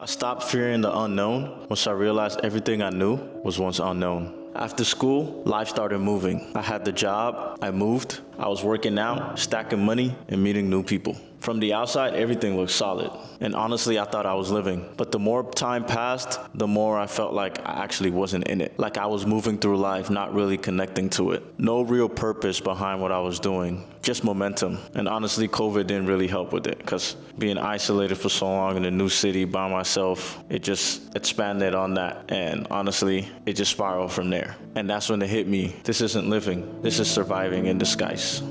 I stopped fearing the unknown once I realized everything I knew was once unknown. After school, life started moving. I had the job, I moved, I was working out, stacking money, and meeting new people. From the outside, everything looked solid. And honestly, I thought I was living. But the more time passed, the more I felt like I actually wasn't in it. Like I was moving through life, not really connecting to it. No real purpose behind what I was doing, just momentum. And honestly, COVID didn't really help with it, because being isolated for so long in a new city by myself, it just expanded on that. And honestly, it just spiraled from there. And that's when it hit me. This isn't living, this is surviving in disguise.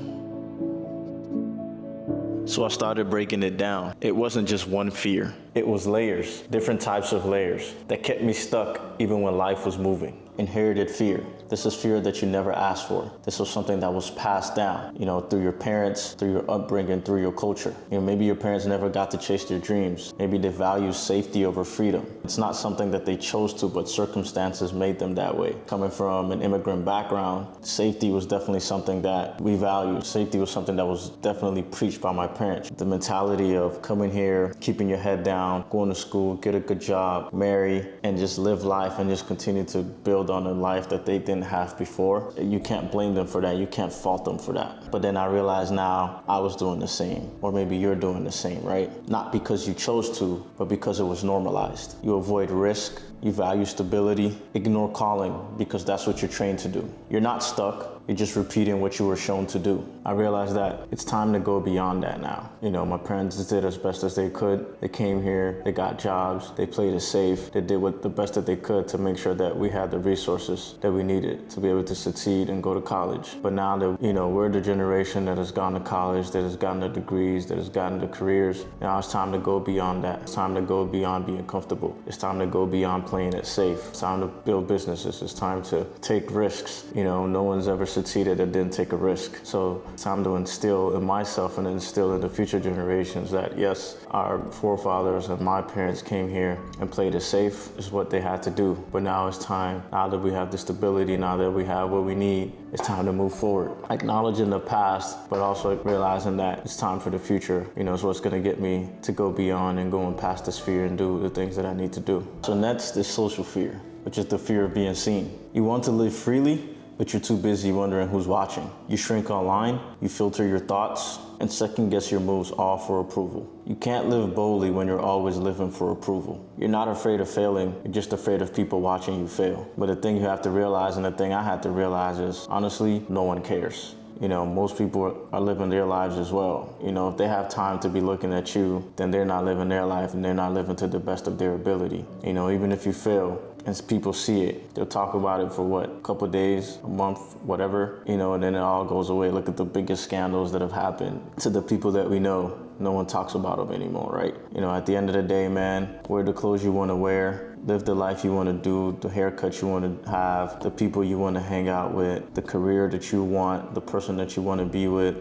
So I started breaking it down. It wasn't just one fear. It was layers, different types of layers that kept me stuck even when life was moving. Inherited fear. This is fear that you never asked for. This was something that was passed down, through your parents, through your upbringing, through your culture. Maybe your parents never got to chase their dreams. Maybe they value safety over freedom. It's not something that they chose to, but circumstances made them that way. Coming from an immigrant background, safety was definitely something that we valued. Safety was something that was definitely preached by my parents. The mentality of coming here, keeping your head down, going to school, get a good job, marry, and just live life and just continue to build on a life that they didn't have before. You can't blame them for that. You can't fault them for that. But then I realize now I was doing the same, or maybe you're doing the same, right? Not because you chose to, but because it was normalized. You avoid risk, you value stability, ignore calling because that's what you're trained to do. You're not stuck. You're just repeating what you were shown to do. I realized that it's time to go beyond that now. My parents did as best as they could. They came here, they got jobs, they played it safe. They did the best that they could to make sure that we had the resources that we needed to be able to succeed and go to college. But now that, we're the generation that has gone to college, that has gotten the degrees, that has gotten the careers, now it's time to go beyond that. It's time to go beyond being comfortable. It's time to go beyond playing it safe. It's time to build businesses. It's time to take risks. No one's ever succeeded and didn't take a risk. So it's time to instill in myself and instill in the future generations that yes, our forefathers and my parents came here and played it safe is what they had to do. But now it's time, now that we have the stability, now that we have what we need, it's time to move forward. Acknowledging the past, but also realizing that it's time for the future, is what's gonna get me to go beyond and going past this fear and do the things that I need to do. So next is social fear, which is the fear of being seen. You want to live freely, but you're too busy wondering who's watching. You shrink online, you filter your thoughts, and second guess your moves all for approval. You can't live boldly when you're always living for approval. You're not afraid of failing, you're just afraid of people watching you fail. But the thing you have to realize, and the thing I had to realize is, honestly, no one cares. Most people are living their lives as well. If they have time to be looking at you, then they're not living their life and they're not living to the best of their ability. Even if you fail, as people see it, they'll talk about it for a couple of days, a month, whatever, and then it all goes away. Look at the biggest scandals that have happened to the people that we know. No one talks about them anymore, right? At the end of the day, man, wear the clothes you want to wear, live the life you want to do, the haircut you want to have, the people you want to hang out with, the career that you want, the person that you want to be with,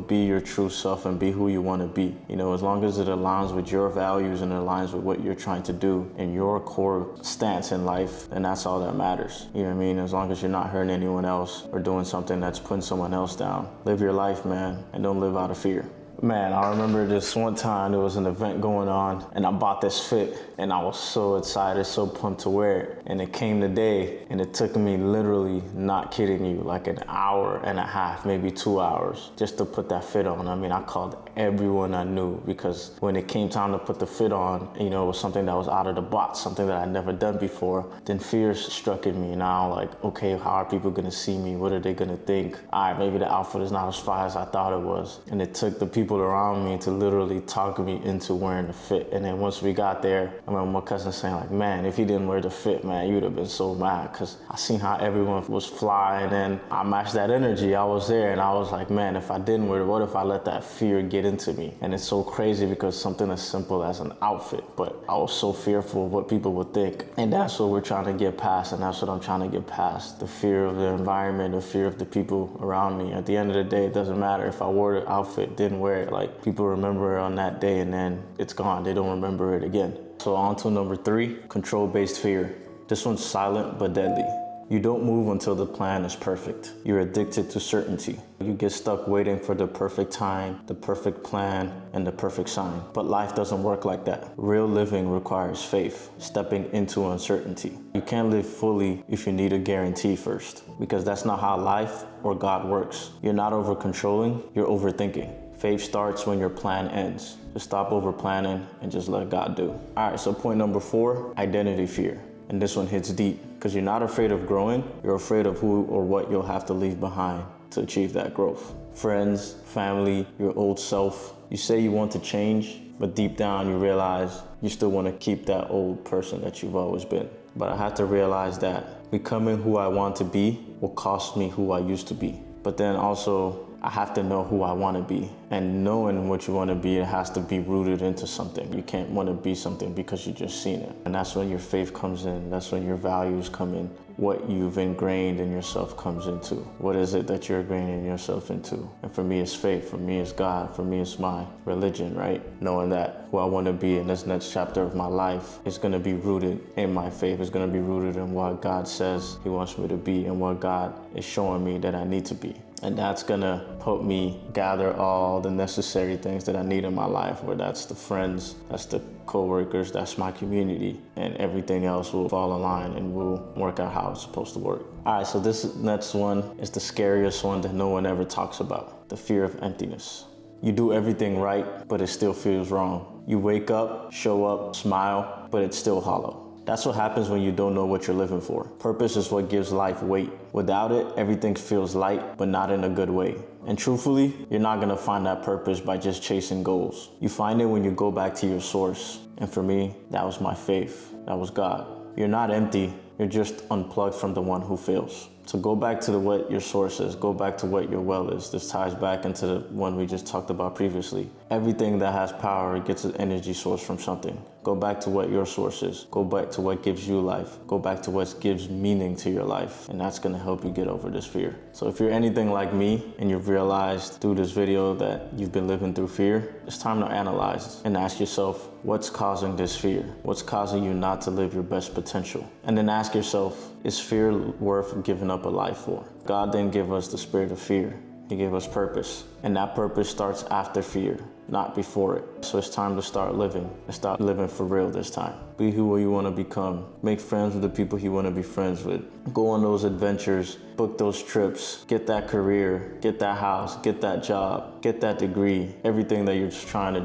be your true self and be who you want to be. As long as it aligns with your values and aligns with what you're trying to do and your core stance in life, then that's all that matters. As long as you're not hurting anyone else or doing something that's putting someone else down. Live your life, man, and don't live out of fear. Man, I remember this one time there was an event going on and I bought this fit and I was so excited, so pumped to wear it. And it came the day and it took me literally, not kidding you, like an hour and a half, maybe 2 hours just to put that fit on. I called everyone I knew because when it came time to put the fit on, it was something that was out of the box, something that I'd never done before. Then fear struck in me. Now, like, okay, how are people gonna see me? What are they gonna think? All right, maybe the outfit is not as fire as I thought it was. And it took the people around me to literally talk me into wearing the fit. And then once we got there, I remember my cousin saying like, man, if you didn't wear the fit, man, you'd have been so mad, because I seen how everyone was flying and I matched that energy. I was there and I was like, man, if I didn't wear it, what if I let that fear get into me? And it's so crazy because something as simple as an outfit, but I was so fearful of what people would think. And that's what we're trying to get past, and that's what I'm trying to get past. The fear of the environment, the fear of the people around me. At the end of the day, it doesn't matter if I wore the outfit, didn't wear it. Like, people remember it on that day and then it's gone. They don't remember it again. So on to number 3, control-based fear. This one's silent but deadly. You don't move until the plan is perfect. You're addicted to certainty. You get stuck waiting for the perfect time, the perfect plan, and the perfect sign. But life doesn't work like that. Real living requires faith, stepping into uncertainty. You can't live fully if you need a guarantee first, because that's not how life or God works. You're not over controlling, you're overthinking. Faith starts when your plan ends. Just stop over planning and just let God do. All right, so point number 4, identity fear. And this one hits deep because you're not afraid of growing, you're afraid of who or what you'll have to leave behind to achieve that growth. Friends, family, your old self. You say you want to change, but deep down you realize you still want to keep that old person that you've always been. But I had to realize that becoming who I want to be will cost me who I used to be. But then also, I have to know who I want to be. And knowing what you want to be, it has to be rooted into something. You can't want to be something because you just seen it. And that's when your faith comes in. That's when your values come in. What you've ingrained in yourself comes into. What is it that you're ingraining yourself into? And for me, it's faith. For me, it's God. For me, it's my religion, right? Knowing that who I want to be in this next chapter of my life is going to be rooted in my faith. It's going to be rooted in what God says He wants me to be and what God is showing me that I need to be. And that's gonna help me gather all the necessary things that I need in my life, where that's the friends, that's the co-workers, that's my community, and everything else will fall in line and will work out how it's supposed to work. All right, so this next one is the scariest one that no one ever talks about, the fear of emptiness. You do everything right, but it still feels wrong. You wake up, show up, smile, but it's still hollow. That's what happens when you don't know what you're living for. Purpose is what gives life weight. Without it, everything feels light, but not in a good way. And truthfully, you're not gonna find that purpose by just chasing goals. You find it when you go back to your source. And for me, that was my faith. That was God. You're not empty, you're just unplugged from the one who feels. So go back to what your source is. Go back to what your well is. This ties back into the one we just talked about previously. Everything that has power gets an energy source from something. Go back to what your source is. Go back to what gives you life. Go back to what gives meaning to your life. And that's gonna help you get over this fear. So if you're anything like me and you've realized through this video that you've been living through fear, it's time to analyze and ask yourself, what's causing this fear? What's causing you not to live your best potential? And then ask yourself, is fear worth giving up a life for? God didn't give us the spirit of fear. He gave us purpose. And that purpose starts after fear, not before it. So it's time to start living. And start living for real this time. Be who you want to become. Make friends with the people you want to be friends with. Go on those adventures. Book those trips. Get that career. Get that house. Get that job. Get that degree. Everything that you're just trying to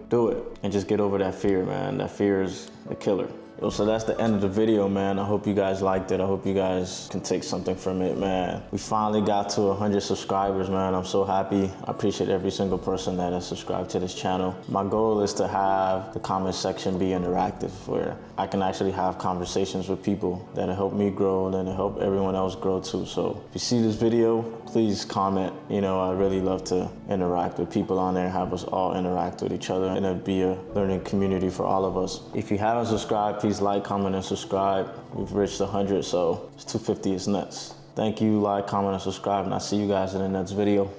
do it. And just get over that fear, man. That fear is a killer. So that's the end of the video, man. I hope you guys liked it. I hope you guys can take something from it, man. We finally got to 100 subscribers, man. I'm so happy. I appreciate every single person that has subscribed to this channel. My goal is to have the comment section be interactive, where I can actually have conversations with people that'll help me grow and that'll help everyone else grow too. So if you see this video, please comment. You know, I really love to interact with people on there, have us all interact with each other, and it'll be a learning community for all of us. If you haven't subscribed, please like, comment, and subscribe. We've reached 100, so it's 250, it's nuts. Thank you, like, comment, and subscribe, and I'll see you guys in the next video.